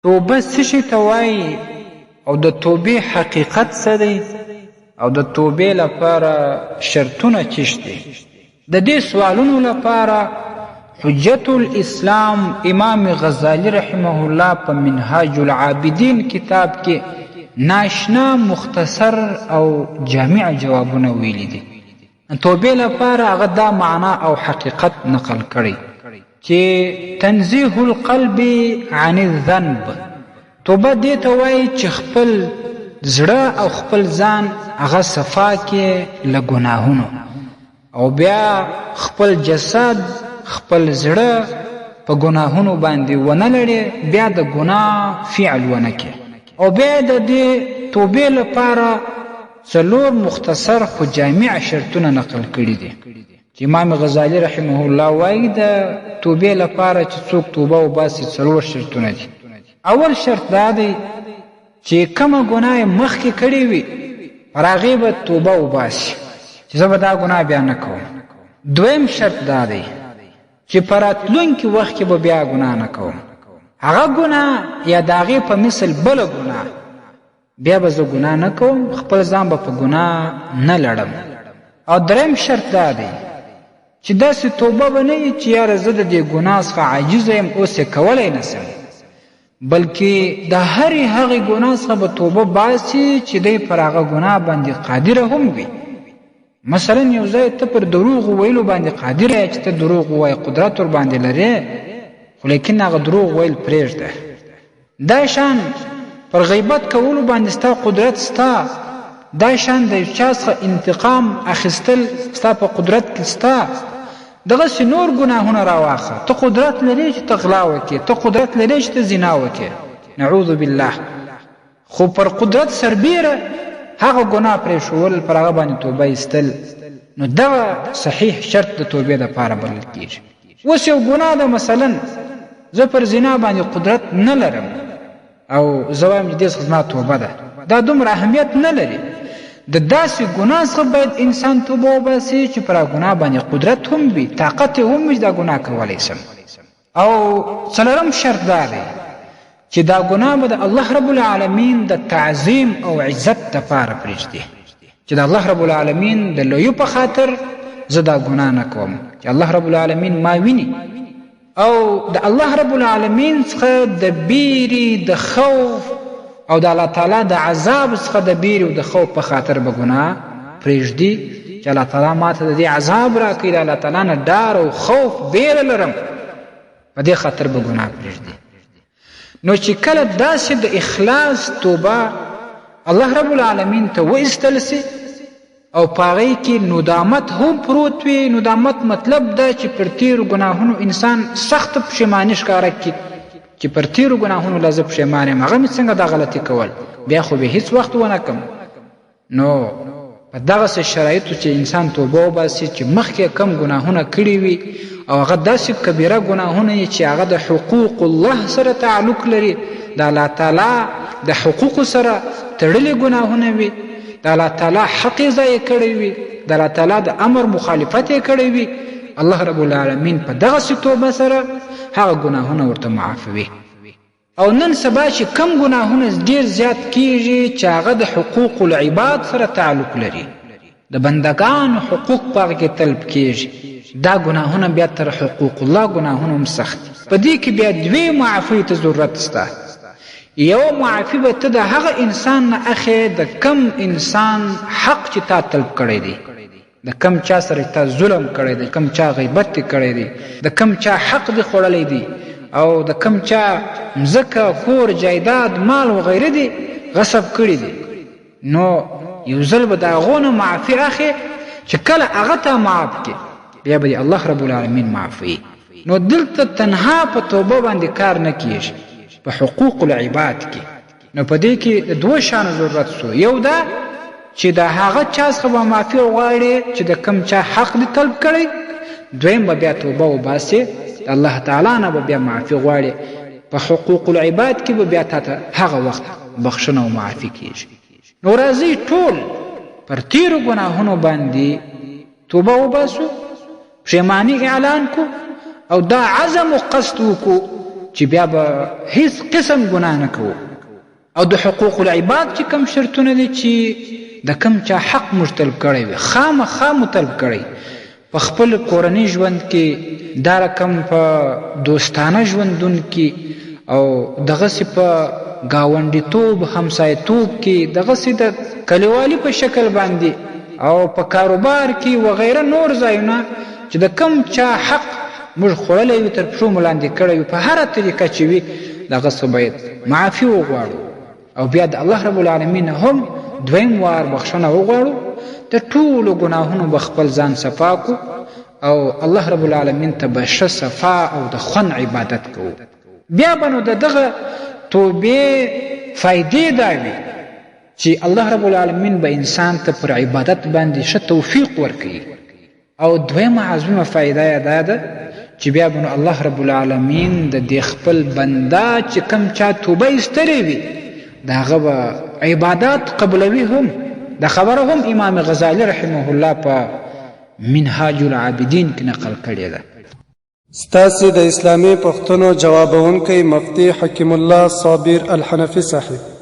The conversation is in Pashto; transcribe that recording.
توبه څه شي ته وایي او د توبې حقیقت څه دی او د توبې لپاره شرطونه چیش دي؟ د دې سوالونو لپاره حجت الاسلام امام غزالی رحمه الله په منهاج العابدین کتاب کې ناشنا مختصر او جامع جوابونه ویلي دي. توبې لپاره هغه دا معنا او حقیقت نقل کړی چې تنزیه القلب عن الذنب. توبه دې ته وایي چې خپل زړه او خپل ځان هغه صفا کې له ګناهونو، او بیا خپل جسد خپل زړه په ګناهونو باندې ونه لړي، بیا د ګناه فعل ونه کې. او بیا د دې توبې لپاره څلور مختصر خو جامع شرطونه نقل کړي دي چې امام غزالی رحمه الله وایي د توبې لپاره چې څوک توبه وباسي څلور شرطونه دي. اول شرط دا دی چې کومه ګناه یې مخکې کړې وي پر هغې به توبه وباسي چې زه به دا ګناه بیا نه کوم. دویم شرط دا دی چې په راتلونکي وخت کې به بیا ګناه نه کوم. هغه ګناه یا د هغې په مثل بله ګناه بیا به زه ګناه نه کوم، خپل ځان به په ګناه نه لړم. او دریم شرط دا دی چې داسې توبه به نه وي چې یاره زه د دې ګناه څخه عاجزه یم اوس یې کولی نه سم، بلکې د هرې هغې ګناه څخه به توبه باسي چې دی پر هغه ګناه باندې قادره هم وي. مثلا یو ځای ته پر دروغ ویلو باندې قادره یې چې ته دروغ ووایې، قدرت ور باندې لرې، خو لیکن هغه دروغ ویل پرېږده. دا شان پر غیبت کولو باندې ستا قدرت ستا، دا شان د یو چا څخه انتقام اخیستل ستا په قدرت کې ستا. دغسې نور ګناهونه راواخه، ته قدرت لرې چې ته غلا وکړې، ته قدرت لرې چې ته زنا وکړې، نعوذ بالله. خو پر قدرت سربیره هغه ګناه پرېښول، پر هغه باندې توبه ایستل، نو دغه صحیح شرط د توبې دپاره بلل کېږي. اوس یو ګناه ده، مثلا زه پر زنا باندې قدرت نه لرم او زه وایم چې دې څخه زما توبه ده، دا دومره اهمیت نه لري. د داسې ګناه څخه باید انسان توبه وباسي چې پر هغه ګناه باندې قدرت هم وي، طاقت یې هم وي چې دا ګناه کولی سم. او څلورم شرط دا دی چې دا ګناه به د الله رب العالمین د تعظیم او عزت دپاره پرېږدي، چې د الله رب العالمین د لویو په خاطر زه دا ګناه نه کوم، چې الله رب العالمین ما ویني. او د الله رب العالمین څخه د بیرې د خوف او د الله تعالی د عذاب څخه د بیرې او د خوف په خاطر به ګناه پرېږدي، چې الله تعالی ماته د دې عذاب راکوي، د الله تعالی نه ډار او خوف بیره لرم، په دې خاطر به ګناه پرېږدي. نو چې کله داسې د اخلاص توبه الله رب العالمین ته وایستل سي او په هغې کې ندامت هم پروت وي، ندامت مطلب دا چې پر تیرو ګناهونو انسان سخته پښیماني ښکاره کړي چې پر تیرو ګناهونو لا زه پښیمان یم، هغه مې څنګه دا غلطي کول، بیا خو به هیڅ وخت ونه کړم. نو په دغسې شرایطو چې انسان توبه وباسي چې مخکې کم ګناهونه کړي وي او هغه داسې کبیره ګناهونه یې چې هغه د حقوق الله سره تعلق لري، د الله تعالی د حقوقو سره تړلي ګناهونه وي، د الله تعالی حق یې ضایع کړی وي، د الله تعالی د امر مخالفت یې کړی وي، الله رب العالمین په دغسې توبه سره هغه ګناهونه ورته معافوي. او نن سبا چې کم ګناهونه ډېر زیات کیږي چې هغه د حقوق العباد سره تعلق لري، د بندګانو حقوق په هغه کې طلب کیږي، دا ګناهونه بیا تر حقوق الله ګناهونه هم سخت. په دې کې بیا دوې معافۍ ته ضرورت سته. یو معافي به ته د هغه انسان نه اخې د کم انسان حق چې تا طلب کړی دی، د کم چا سره تا ظلم کړی دی، کم چا غیبت دی کړی دی، د کم چا حق دی خوړلی دی، او د کم چا مځکه کور جایداد مال وغیره دی غصب کړي دی. نو یو ځل به د هغو نه معافي اخې چې کله هغه تا معاف کړي بیا به الله رب العالمین معافوي. نو دلته تنها په توبه باندې کار نه کیږي، په حقوق العباد کې. نو په دې کې د دوه شانو ضرورت سو، یو دا چې د هغه چا څخه به معافي وغواړې چې د کم چا حق دې طلب کړی، دویم به بیا توبه وباسې، د الله تعالی نه به بیا معافي غواړې، په حقوق العباد کې به بیا تا ته هغه وخت بخښنه او معافي کېږي. نو راځئ ټول پر تیرو ګناهونو باندې توبه وباسو، پښیماني اعلان کو او دا عزم و قصد وکړو چې بیا به هیڅ قسم ګناه نه کوو. او د حقوق العباد چې کم شرطونه دي چې د کم چا حق موږ طلب کړی وي خامخا مو طلب کړی په خپل کورني ژوند کې، دا رقم په دوستانه ژوندون کې او دغسې په ګاونډیتوب همسایتوب کې، دغسې د کلیوالي په شکل باندې او په کاروبار کې وغیره نور ځایونه چې د کم چا حق موږ خوړلی وي تر پښو مو لاندې کړی وي په هره طریقه چې وي دغه څه باید معافي وغواړو او بیا د الله رب العالمین هم دویم وار بخښنه وغواړو. د ټولو ګناهونو به خپل ځان صفا کو او الله رب العالمین ته به ښه صفا او د خوند عبادت کوو. بیا به نو د دغه توبې فایدې دا وي چې الله رب العالمین به انسان ته پر عبادت باندې ښه توفیق ورکوي. او دویمه عظیمه فایده یې دا ده چې بیا به نو الله رب العالمین د دې خپل بنده چې کم چا توبه ایستلې وي د هغه به عبادات قبلوي هم. دا خبره هم امام غزالی رحمه الله په منهاج العابدین کې نقل کړې ده. ستاسې د اسلامي پوښتنو جوابونکی مفتي حکیم الله صابر الحنفي صاحب.